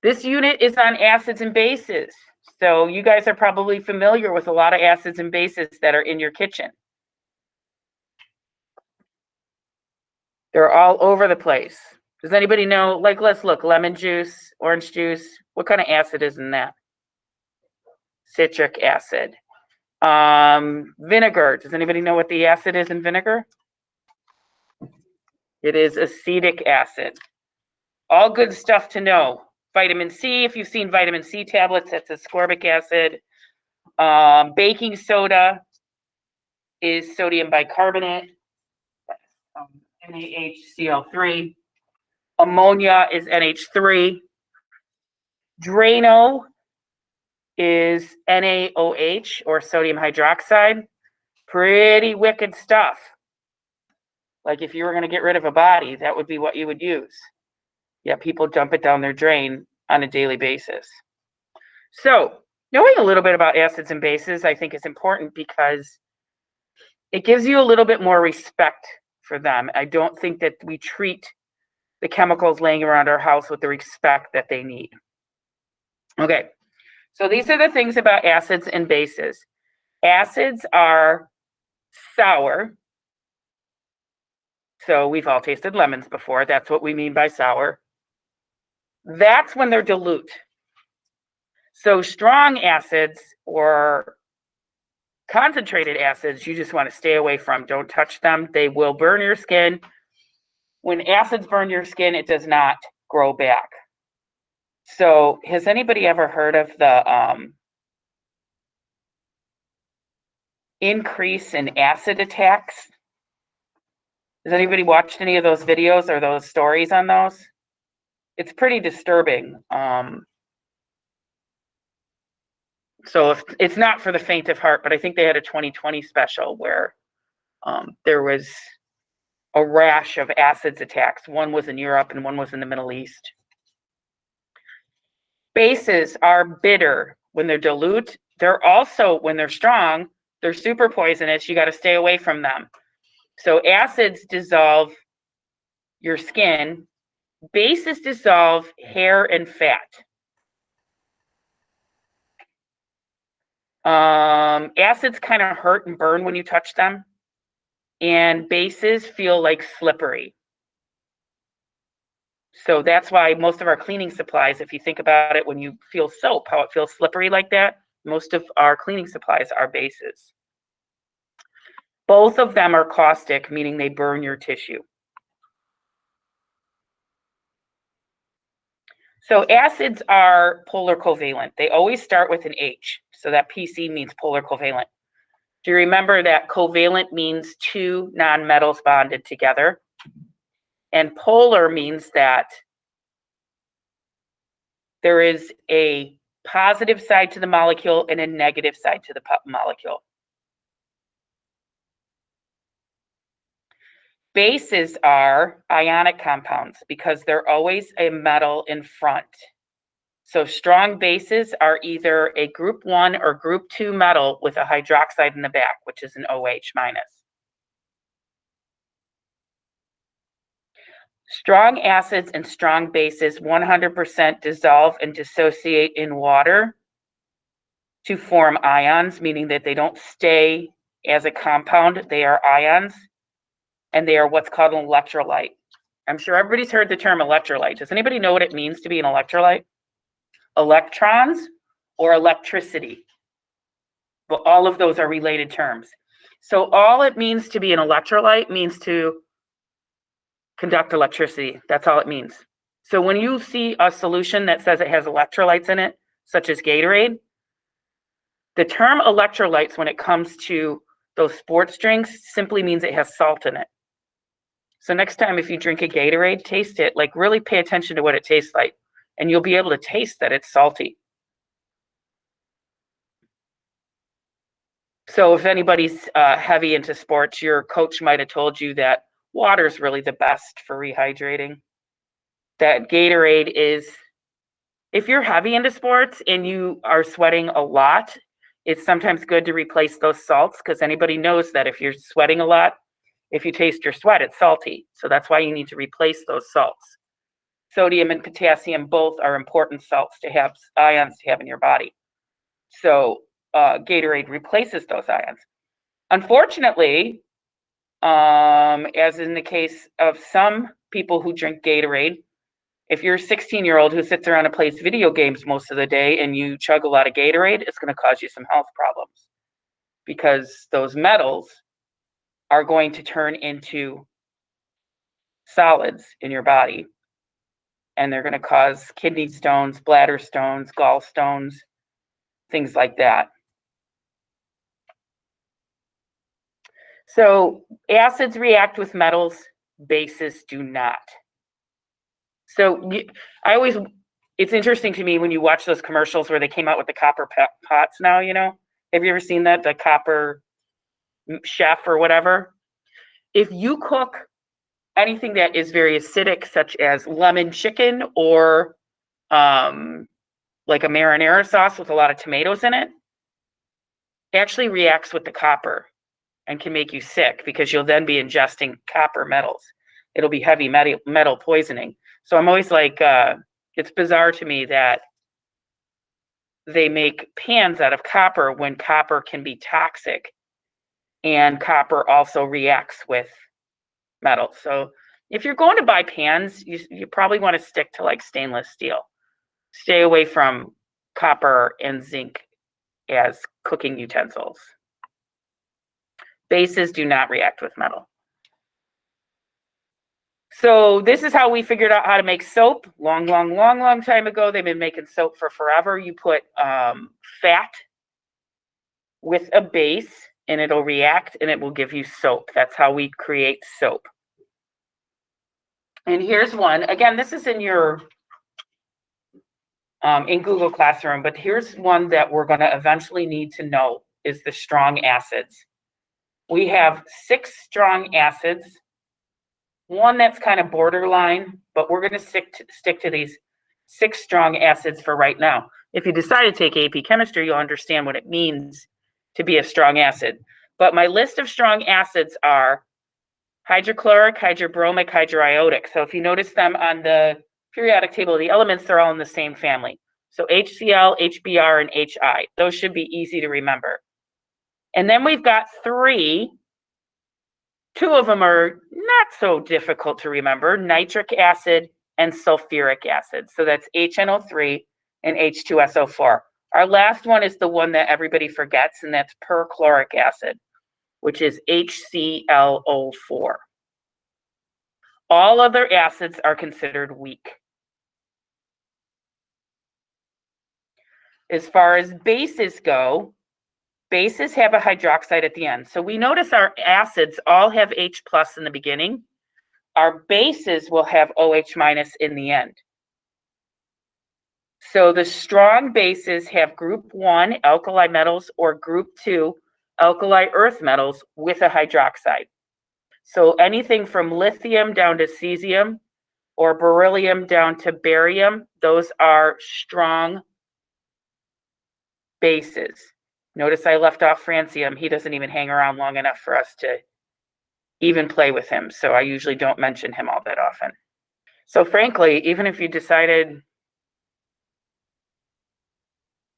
This unit is on acids and bases. So you guys are probably familiar with a lot of acids and bases that are in your kitchen. They're all over the place. Does anybody know, like, let's look, lemon juice, orange juice, what kind of acid is in that? Citric acid. Vinegar, does anybody know what the acid is in vinegar? It is acetic acid. All good stuff to know. Vitamin C, if you've seen vitamin C tablets, that's ascorbic acid. Baking soda is sodium bicarbonate, NaHCl3. Ammonia is NH3. Drano is NaOH, or sodium hydroxide. Pretty wicked stuff. Like if you were going to get rid of a body, that would be what you would use. Yeah, people dump it down their drain on a daily basis. So knowing a little bit about acids and bases, I think, is important because it gives you a little bit more respect for them. I don't think that we treat the chemicals laying around our house with the respect that they need. Okay, so these are the things about acids and bases. Acids are sour. So we've all tasted lemons before. That's what we mean by sour. That's when they're dilute. So strong acids or concentrated acids, you just want to stay away from. Don't touch them. They will burn your skin. When acids burn your skin, it does not grow back. So has anybody ever heard of the increase in acid attacks? Has anybody watched any of those videos or those stories on those? It's pretty disturbing. So if it's not for the faint of heart, but I think they had a 2020 special where there was a rash of acids attacks. One was in Europe and one was in the Middle East. Bases are bitter when they're dilute. They're also, when they're strong, they're super poisonous. You got to stay away from them. So acids dissolve your skin. Bases dissolve hair and fat. Acids kind of hurt and burn when you touch them. And bases feel like slippery. So that's why most of our cleaning supplies, if you think about it, when you feel soap, how it feels slippery like that, most of our cleaning supplies are bases. Both of them are caustic, meaning they burn your tissue. So acids are polar covalent. They always start with an H. So that PC means polar covalent. Do you remember that covalent means two nonmetals bonded together? And polar means that there is a positive side to the molecule and a negative side to the molecule. Bases are ionic compounds because they're always a metal in front. So strong bases are either a group 1 or group 2 metal with a hydroxide in the back, which is an OH minus. Strong acids and strong bases 100% dissolve and dissociate in water to form ions, meaning that they don't stay as a compound. They are ions, and they are what's called an electrolyte. I'm sure everybody's heard the term electrolyte. Does anybody know what it means to be an electrolyte? Electrons or electricity. Well, all of those are related terms. So all it means to be an electrolyte means to conduct electricity. That's all it means. So when you see a solution that says it has electrolytes in it, such as Gatorade, the term electrolytes, when it comes to those sports drinks, simply means it has salt in it. So next time if you drink a Gatorade, taste it, like really pay attention to what it tastes like, and you'll be able to taste that it's salty. So if anybody's heavy into sports, your coach might have told you that water is really the best for rehydrating. That Gatorade is, if you're heavy into sports and you are sweating a lot, it's sometimes good to replace those salts, because anybody knows that if you're sweating a lot, if you taste your sweat, it's salty. So that's why you need to replace those salts. sodium and potassium both are important salts to have, ions to have in your body. So Gatorade replaces those ions. Unfortunately, as in the case of some people who drink Gatorade, if you're a 16-year-old who sits around and plays video games most of the day and you chug a lot of Gatorade, it's going to cause you some health problems, because those metals are going to turn into solids in your body, and they're going to cause kidney stones, bladder stones, gallstones, things like that. So acids react with metals, bases do not. So it's interesting to me when you watch those commercials where they came out with the copper pots now, you know? Have you ever seen that? The copper chef or whatever? If you cook anything that is very acidic, such as lemon chicken or like a marinara sauce with a lot of tomatoes in it, actually reacts with the copper and can make you sick, because you'll then be ingesting copper metals. It'll be heavy metal poisoning. So I'm always like, it's bizarre to me that they make pans out of copper when copper can be toxic, and copper also reacts with metal. So if you're going to buy pans, you probably want to stick to like stainless steel. Stay away from copper and zinc as cooking utensils. Bases do not react with metal. So this is how we figured out how to make soap. Long time ago. They've been making soap for forever. You put fat with a base and it'll react and it will give you soap. That's how we create soap. And here's one. Again, this is in your in Google Classroom, but here's one that we're going to eventually need to know is the strong acids. We have 6 strong acids. One that's kind of borderline, but we're going to stick to these 6 strong acids for right now. If you decide to take AP Chemistry, you'll understand what it means to be a strong acid. But my list of strong acids are hydrochloric, hydrobromic, hydroiodic. So if you notice them on the periodic table of the elements, they're all in the same family. So HCl, HBr, and HI. Those should be easy to remember. And then we've got 3. 2 of them are not so difficult to remember, nitric acid and sulfuric acid. So that's HNO3 and H2SO4. Our last one is the one that everybody forgets, and that's perchloric acid, which is HClO4. All other acids are considered weak. As far as bases go, bases have a hydroxide at the end. So we notice our acids all have H plus in the beginning. Our bases will have OH minus in the end. So the strong bases have group 1 alkali metals or group 2 alkali earth metals with a hydroxide. So anything from lithium down to cesium or beryllium down to barium, those are strong bases. Notice I left off francium. He doesn't even hang around long enough for us to even play with him. So I usually don't mention him all that often. So frankly, even if you decided,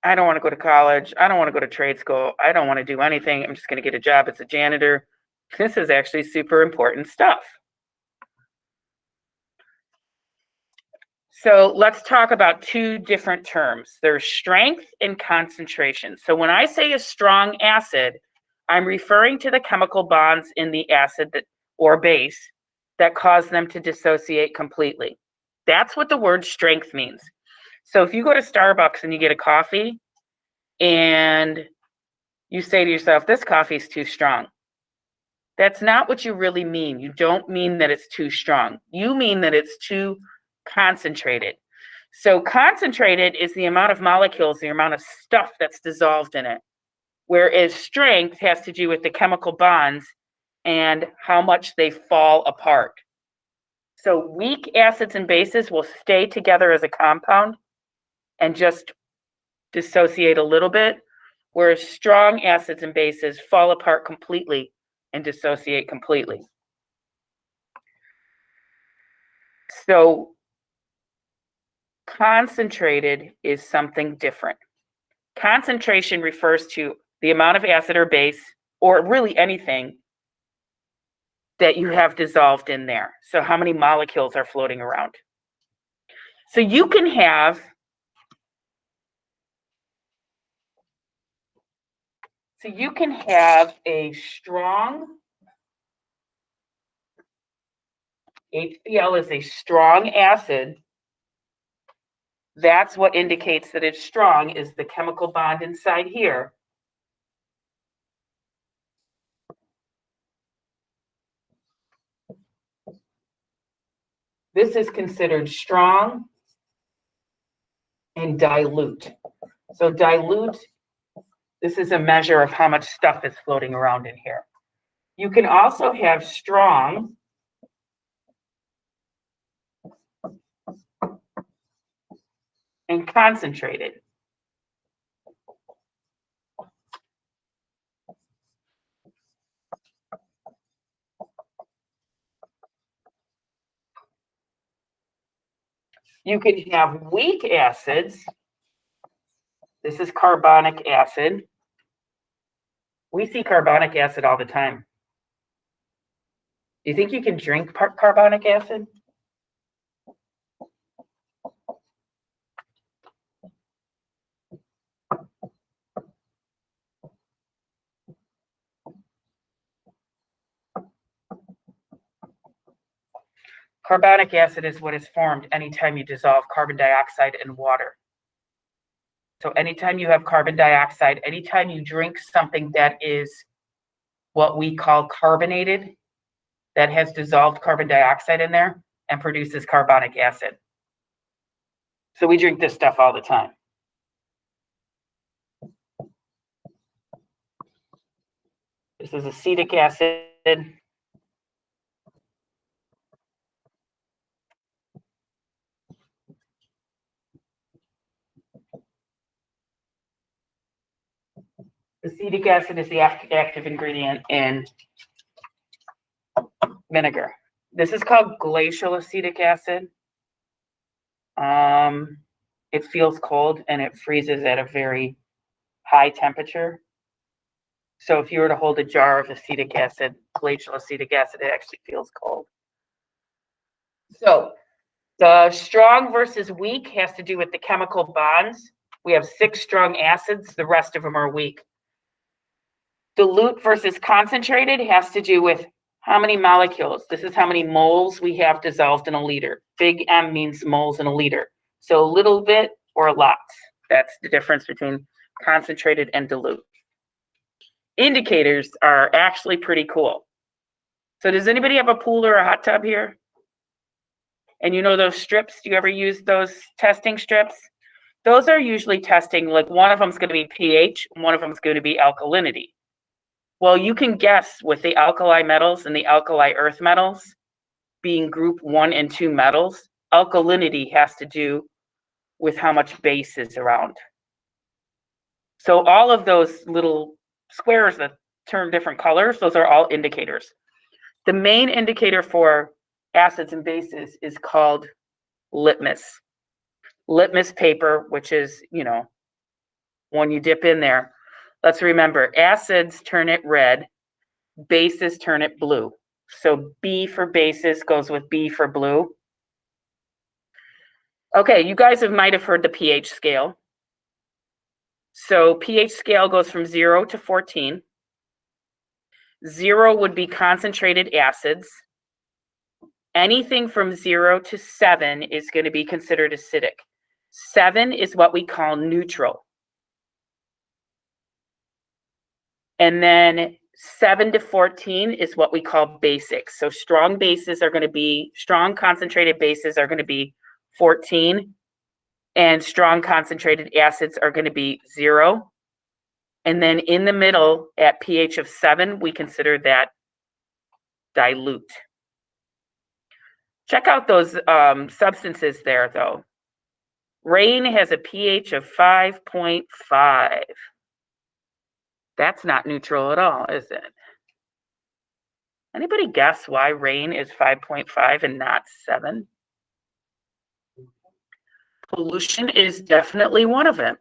I don't want to go to college, I don't want to go to trade school, I don't want to do anything, I'm just going to get a job as a janitor, this is actually super important stuff. So let's talk about 2 different terms. There's strength and concentration. So when I say a strong acid, I'm referring to the chemical bonds in the acid or base that cause them to dissociate completely. That's what the word strength means. So if you go to Starbucks and you get a coffee and you say to yourself, this coffee is too strong. That's not what you really mean. You don't mean that it's too strong. You mean that it's too concentrated. So concentrated is the amount of molecules, the amount of stuff that's dissolved in it. Whereas strength has to do with the chemical bonds and how much they fall apart. So weak acids and bases will stay together as a compound and just dissociate a little bit, whereas strong acids and bases fall apart completely and dissociate completely. So Concentrated is something different. Concentration refers to the amount of acid or base, or really anything that you have dissolved in there. So how many molecules are floating around? So you can have a strong HCl is a strong acid. That's what indicates that it's strong, is the chemical bond inside here. This is considered strong and dilute. So dilute, this is a measure of how much stuff is floating around in here. You can also have strong and concentrated. You can have weak acids. This is carbonic acid. We see carbonic acid all the time. Do you think you can drink carbonic acid? Carbonic acid is what is formed anytime you dissolve carbon dioxide in water. So anytime you have carbon dioxide, anytime you drink something that is what we call carbonated, that has dissolved carbon dioxide in there and produces carbonic acid. So we drink this stuff all the time. This is acetic acid. Acetic acid is the active ingredient in vinegar. This is called glacial acetic acid. It feels cold and it freezes at a very high temperature. So if you were to hold a jar of acetic acid, glacial acetic acid, it actually feels cold. So the strong versus weak has to do with the chemical bonds. We have 6 strong acids, the rest of them are weak. Dilute versus concentrated has to do with how many molecules. This is how many moles we have dissolved in a liter. Big M means moles in a liter. So a little bit or a lot. That's the difference between concentrated and dilute. Indicators are actually pretty cool. So does anybody have a pool or a hot tub here? And you know those strips? Do you ever use those testing strips? Those are usually testing, like one of them is going to be pH, one of them is going to be alkalinity. Well, you can guess with the alkali metals and the alkali earth metals being group 1 and 2 metals, alkalinity has to do with how much base is around. So all of those little squares that turn different colors, those are all indicators. The main indicator for acids and bases is called litmus. Litmus paper, which is, you know, when you dip in there. Let's remember, acids turn it red, bases turn it blue. So B for bases goes with B for blue. Okay, you guys might have heard the pH scale. So pH scale goes from 0 to 14. 0 would be concentrated acids. Anything from 0 to 7 is going to be considered acidic. 7 is what we call neutral. And then 7 to 14 is what we call basic. So strong bases are going to be, strong concentrated bases are going to be 14, and strong concentrated acids are going to be 0. And then in the middle at pH of 7, we consider that dilute. Check out those substances there, though. Rain has a pH of 5.5. That's not neutral at all, is it? Anybody guess why rain is 5.5 and not 7? Pollution is definitely one of them.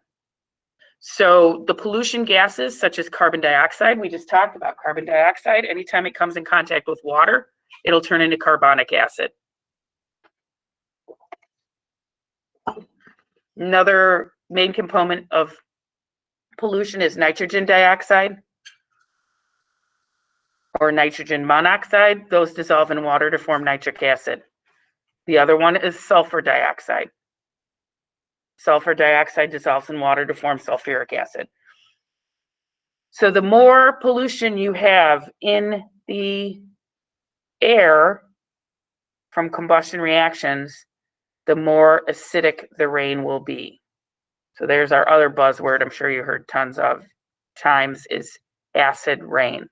So the pollution gases, such as carbon dioxide, we just talked about carbon dioxide, anytime it comes in contact with water, it'll turn into carbonic acid. Another main component of pollution is nitrogen dioxide or nitrogen monoxide. Those dissolve in water to form nitric acid. The other one is sulfur dioxide. Sulfur dioxide dissolves in water to form sulfuric acid. So the more pollution you have in the air from combustion reactions, the more acidic the rain will be. So there's our other buzzword I'm sure you heard tons of times is acid rain.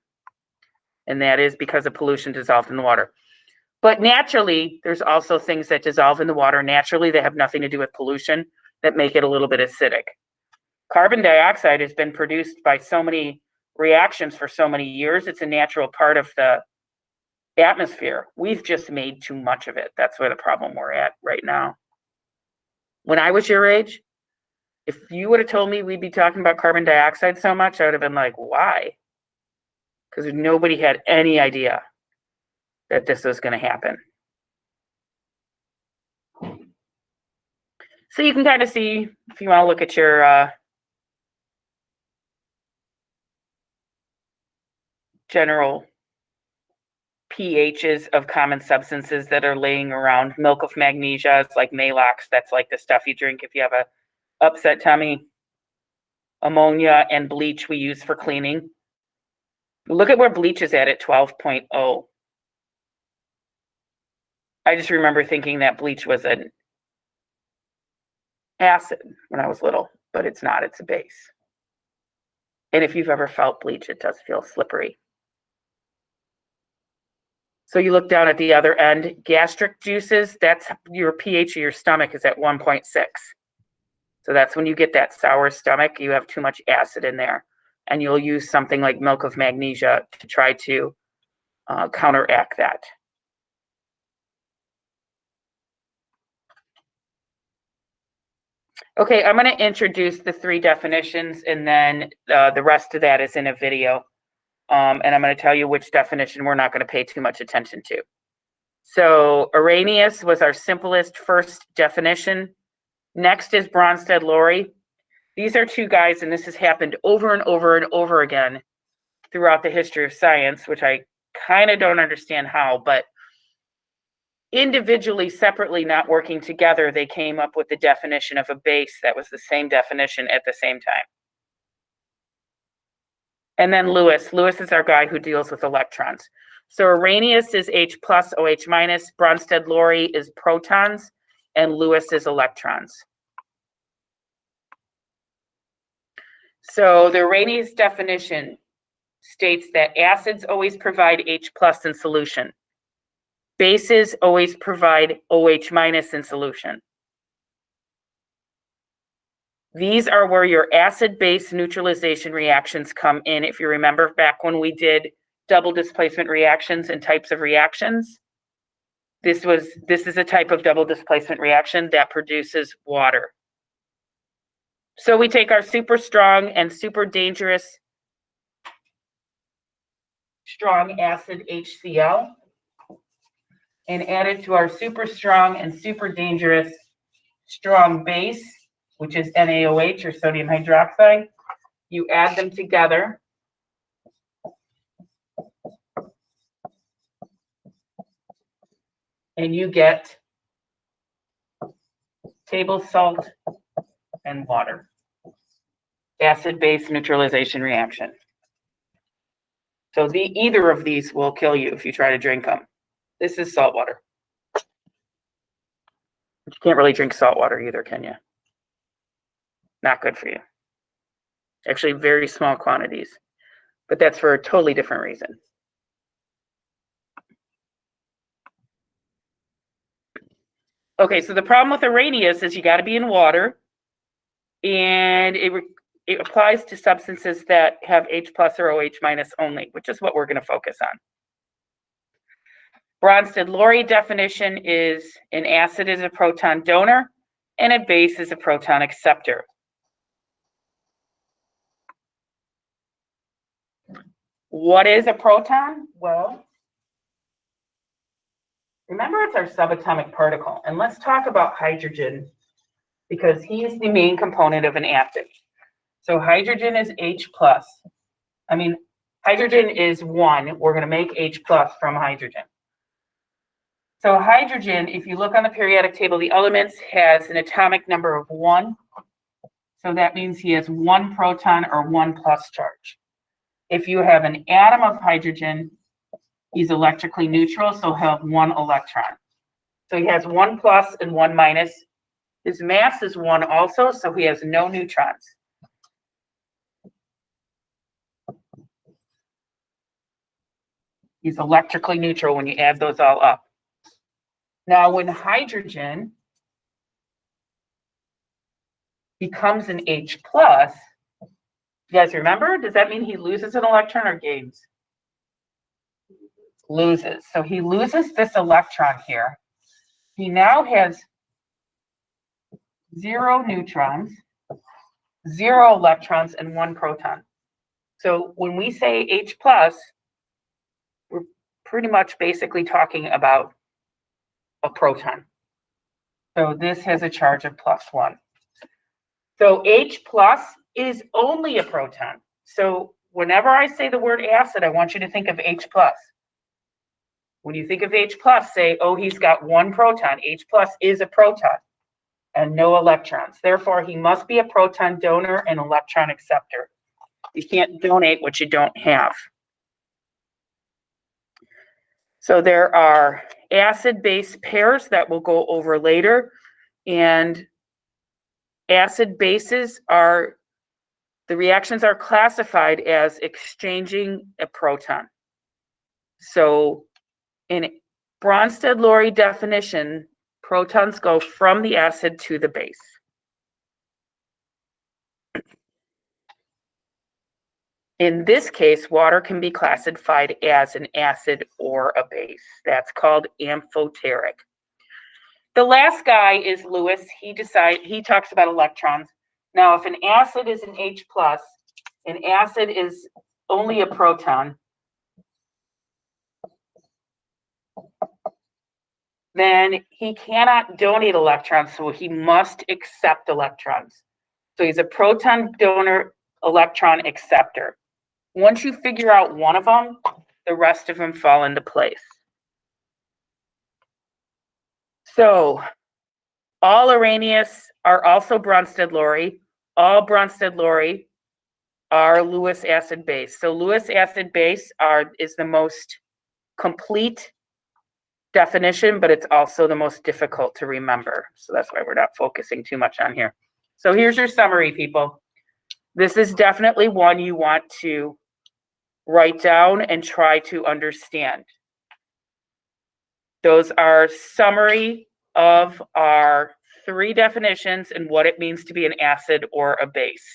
And that is because of pollution dissolved in the water. But naturally, there's also things that dissolve in the water naturally that have nothing to do with pollution that make it a little bit acidic. Carbon dioxide has been produced by so many reactions for so many years. It's a natural part of the atmosphere. We've just made too much of it. That's where the problem we're at right now. When I was your age, if you would have told me we'd be talking about carbon dioxide so much, I would have been like, why? Because nobody had any idea that this was going to happen. So you can kind of see, if you want to look at your general pHs of common substances that are laying around. Milk of magnesia is like Malox. That's like the stuff you drink if you have a upset tummy. Ammonia and bleach we use for cleaning. Look at where bleach is at 12.0. I just remember thinking that bleach was an acid when I was little, but it's not, it's a base. And if you've ever felt bleach, it does feel slippery. So you look down at the other end, gastric juices, that's your pH of your stomach is at 1.6. So that's when you get that sour stomach, you have too much acid in there. And you'll use something like milk of magnesia to try to counteract that. Okay, I'm going to introduce the 3 definitions, and then the rest of that is in a video. And I'm going to tell you which definition we're not going to pay too much attention to. So Arrhenius was our simplest first definition. Next is Bronsted-Lowry. These are 2 guys, and this has happened over and over and over again throughout the history of science, which I kind of don't understand how, but individually, separately, not working together, they came up with the definition of a base that was the same definition at the same time. And then Lewis. Lewis is our guy who deals with electrons. So Arrhenius is H plus, OH minus. Bronsted-Lowry is protons, and Lewis is electrons. So the Arrhenius definition states that acids always provide H plus in solution. Bases always provide OH minus in solution. These are where your acid-base neutralization reactions come in. If you remember back when we did double displacement reactions and types of reactions, this is a type of double displacement reaction that produces water. So we take our super strong and super dangerous strong acid HCl and add it to our super strong and super dangerous strong base, which is NaOH or sodium hydroxide. You add them together. And you get table salt and water. Acid-base neutralization reaction. So either of these will kill you if you try to drink them. This is salt water. You can't really drink salt water either, can you? Not good for you. Actually, very small quantities. But that's for a totally different reason. Okay, so the problem with Arrhenius is you got to be in water. And it applies to substances that have H plus or OH minus only, which is what we're going to focus on. Bronsted-Lowry definition is an acid is a proton donor. and a base is a proton acceptor. What is a proton? Well, remember it's our subatomic particle. And let's talk about hydrogen because he's the main component of an acid. So hydrogen is H+. Hydrogen is 1. We're going to make H+ from hydrogen. So hydrogen, if you look on the periodic table of the elements, has an atomic number of 1. So that means he has 1 proton or 1 plus charge. If you have an atom of hydrogen, he's electrically neutral, so he'll have 1 electron. So he has 1 plus and 1 minus. His mass is 1 also, so he has no neutrons. He's electrically neutral when you add those all up. Now, when hydrogen becomes an H+, you guys remember? Does that mean he loses an electron or gains? Loses. So he loses this electron here. He now has 0 neutrons, 0 electrons, and 1 proton. So when we say H+, we're pretty much basically talking about a proton. So this has a charge of +1. So H+ is only a proton. So whenever I say the word acid, I want you to think of H+. When you think of H+, say, oh, he's got 1 proton. H+ is a proton and no electrons. Therefore, he must be a proton donor and electron acceptor. You can't donate what you don't have. So there are acid-base pairs that we'll go over later, and acid bases are, the reactions are classified as exchanging a proton. So in Bronsted-Lowry definition, protons go from the acid to the base. In this case, water can be classified as an acid or a base. That's called amphoteric. The last guy is Lewis. He talks about electrons. Now, if an acid is an H+, an acid is only a proton, then he cannot donate electrons, so he must accept electrons. So he's a proton donor, electron acceptor. Once you figure out one of them, the rest of them fall into place. So all Arrhenius are also Bronsted-Lowry. All Bronsted-Lowry are Lewis acid base. So Lewis acid base is the most complete definition, but it's also the most difficult to remember. So that's why we're not focusing too much on here. So here's your summary, people. This is definitely one you want to write down and try to understand. Those are summary of our 3 definitions and what it means to be an acid or a base.